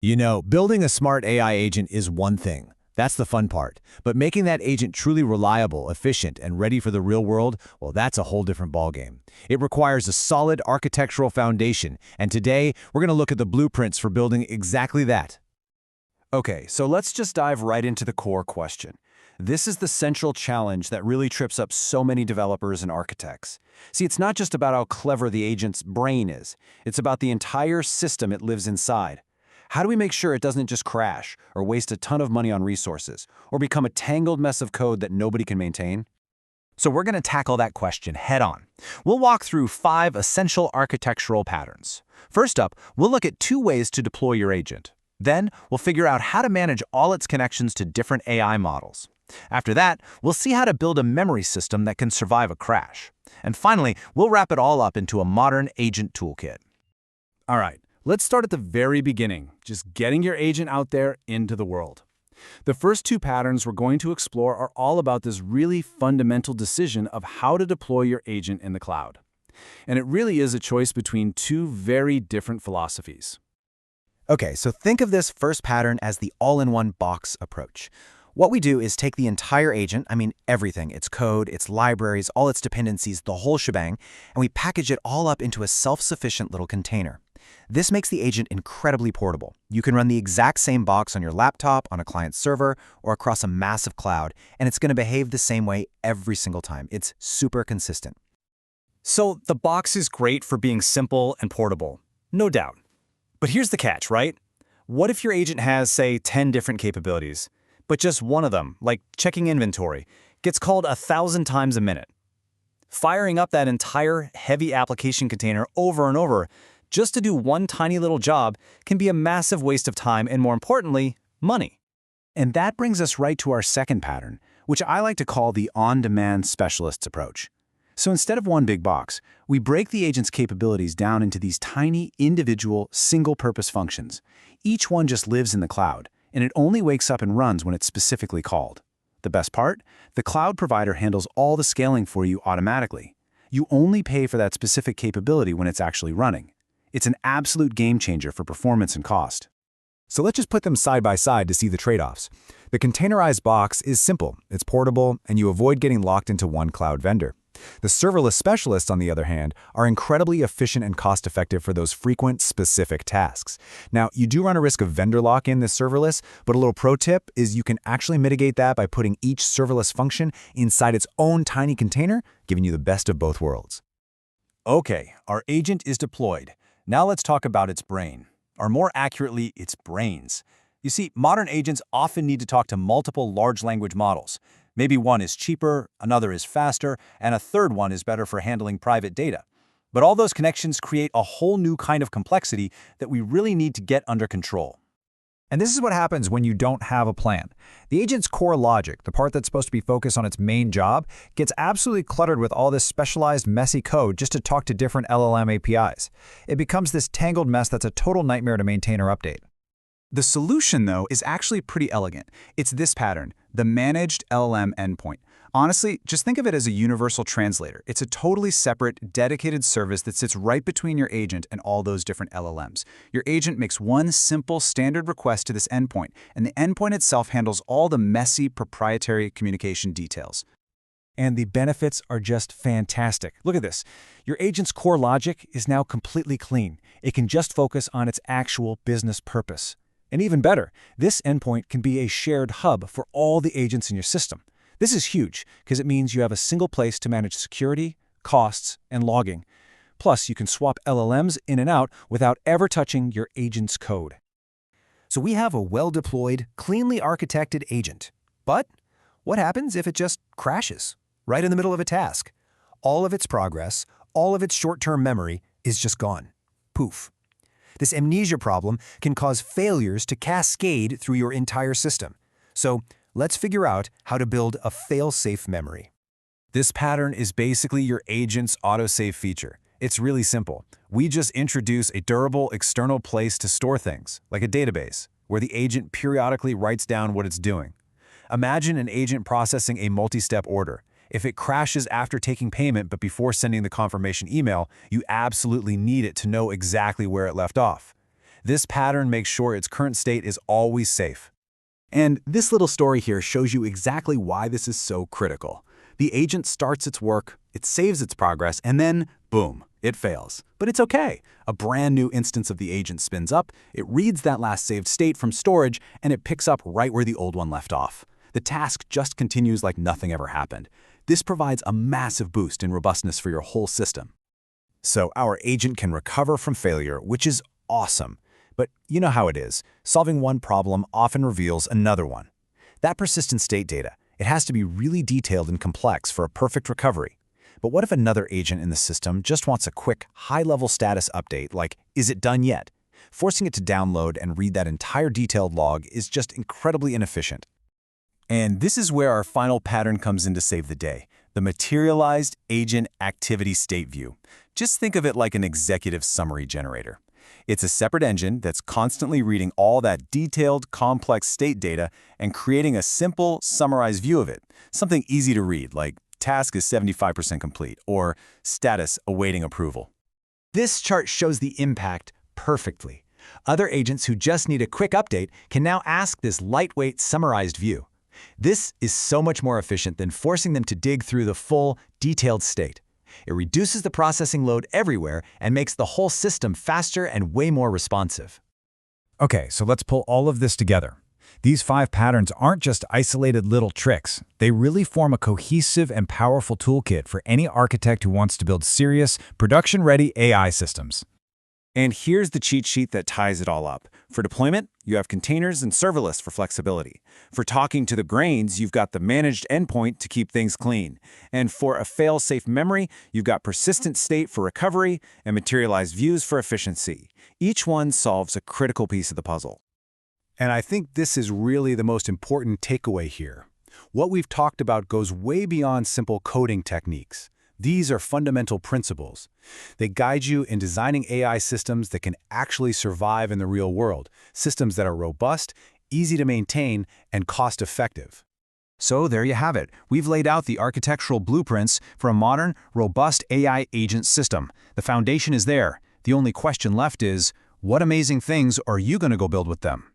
You know, building a smart AI agent is one thing. That's the fun part. But making that agent truly reliable, efficient, and ready for the real world, well, that's a whole different ballgame. It requires a solid architectural foundation, and today we're going to look at the blueprints for building exactly that. Okay, so let's just dive right into the core question. This is the central challenge that really trips up so many developers and architects. See, it's not just about how clever the agent's brain is. It's about the entire system it lives inside. How do we make sure it doesn't just crash, or waste a ton of money on resources, or become a tangled mess of code that nobody can maintain? So we're going to tackle that question head on. We'll walk through 5 essential architectural patterns. First up, we'll look at 2 ways to deploy your agent. Then, we'll figure out how to manage all its connections to different AI models. After that, we'll see how to build a memory system that can survive a crash. And finally, we'll wrap it all up into a modern agent toolkit. All right, let's start at the very beginning, just getting your agent out there into the world. The first 2 patterns we're going to explore are all about this really fundamental decision of how to deploy your agent in the cloud. And it really is a choice between 2 very different philosophies. Okay, so think of this first pattern as the all-in-one box approach. What we do is take the entire agent, everything, its code, its libraries, all its dependencies, the whole shebang, and we package it all up into a self-sufficient little container. This makes the agent incredibly portable. You can run the exact same box on your laptop, on a client server, or across a massive cloud, and it's going to behave the same way every single time. It's super consistent. So the box is great for being simple and portable, no doubt. But here's the catch, right? What if your agent has, say, 10 different capabilities, but just one of them, like checking inventory, gets called 1,000 times a minute? Firing up that entire heavy application container over and over just to do one tiny little job can be a massive waste of time and, more importantly, money. And that brings us right to our second pattern, which I like to call the on-demand specialists approach. So instead of one big box, we break the agent's capabilities down into these tiny, individual, single-purpose functions. Each one just lives in the cloud, and it only wakes up and runs when it's specifically called. The best part? The cloud provider handles all the scaling for you automatically. You only pay for that specific capability when it's actually running. It's an absolute game changer for performance and cost. So let's just put them side by side to see the trade-offs. The containerized box is simple, it's portable, and you avoid getting locked into one cloud vendor. The serverless specialists, on the other hand, are incredibly efficient and cost-effective for those frequent, specific tasks. Now, you do run a risk of vendor lock-in this serverless, but a little pro tip is you can actually mitigate that by putting each serverless function inside its own tiny container, giving you the best of both worlds. Okay, our agent is deployed. Now let's talk about its brain, or more accurately, its brains. You see, modern agents often need to talk to multiple large language models. Maybe one is cheaper, another is faster, and a third one is better for handling private data. But all those connections create a whole new kind of complexity that we really need to get under control. And this is what happens when you don't have a plan. The agent's core logic, the part that's supposed to be focused on its main job, gets absolutely cluttered with all this specialized, messy code just to talk to different LLM APIs. It becomes this tangled mess that's a total nightmare to maintain or update. The solution, though, is actually pretty elegant. It's this pattern, the managed LLM endpoint. Honestly, just think of it as a universal translator. It's a totally separate, dedicated service that sits right between your agent and all those different LLMs. Your agent makes one simple, standard request to this endpoint, and the endpoint itself handles all the messy, proprietary communication details. And the benefits are just fantastic. Look at this. Your agent's core logic is now completely clean. It can just focus on its actual business purpose. And even better, this endpoint can be a shared hub for all the agents in your system. This is huge because it means you have a single place to manage security, costs, and logging. Plus, you can swap LLMs in and out without ever touching your agent's code. So we have a well-deployed, cleanly architected agent. But what happens if it just crashes right in the middle of a task? All of its progress, all of its short-term memory is just gone. Poof. This amnesia problem can cause failures to cascade through your entire system. So let's figure out how to build a fail-safe memory. This pattern is basically your agent's autosave feature. It's really simple. We just introduce a durable external place to store things, like a database, where the agent periodically writes down what it's doing. Imagine an agent processing a multi-step order. If it crashes after taking payment but before sending the confirmation email, you absolutely need it to know exactly where it left off. This pattern makes sure its current state is always safe. And this little story here shows you exactly why this is so critical. The agent starts its work, it saves its progress, and then, boom, it fails. But it's okay. A brand new instance of the agent spins up, it reads that last saved state from storage, and it picks up right where the old one left off. The task just continues like nothing ever happened. This provides a massive boost in robustness for your whole system. So our agent can recover from failure, which is awesome. But you know how it is. Solving one problem often reveals another one. That persistent state data, it has to be really detailed and complex for a perfect recovery. But what if another agent in the system just wants a quick, high-level status update like, is it done yet? Forcing it to download and read that entire detailed log is just incredibly inefficient. And this is where our final pattern comes in to save the day, the materialized agent activity state view. Just think of it like an executive summary generator. It's a separate engine that's constantly reading all that detailed, complex state data and creating a simple, summarized view of it. Something easy to read, like task is 75% complete, or status awaiting approval. This chart shows the impact perfectly. Other agents who just need a quick update can now ask this lightweight, summarized view. This is so much more efficient than forcing them to dig through the full, detailed state. It reduces the processing load everywhere and makes the whole system faster and way more responsive. Okay, so let's pull all of this together. These 5 patterns aren't just isolated little tricks. They really form a cohesive and powerful toolkit for any architect who wants to build serious, production-ready AI systems. And here's the cheat sheet that ties it all up. For deployment, you have containers and serverless for flexibility. For talking to the grains, you've got the managed endpoint to keep things clean. And for a fail-safe memory, you've got persistent state for recovery and materialized views for efficiency. Each one solves a critical piece of the puzzle. And I think this is really the most important takeaway here. What we've talked about goes way beyond simple coding techniques. These are fundamental principles. They guide you in designing AI systems that can actually survive in the real world, systems that are robust, easy to maintain, and cost-effective. So there you have it. We've laid out the architectural blueprints for a modern, robust AI agent system. The foundation is there. The only question left is, what amazing things are you going to go build with them?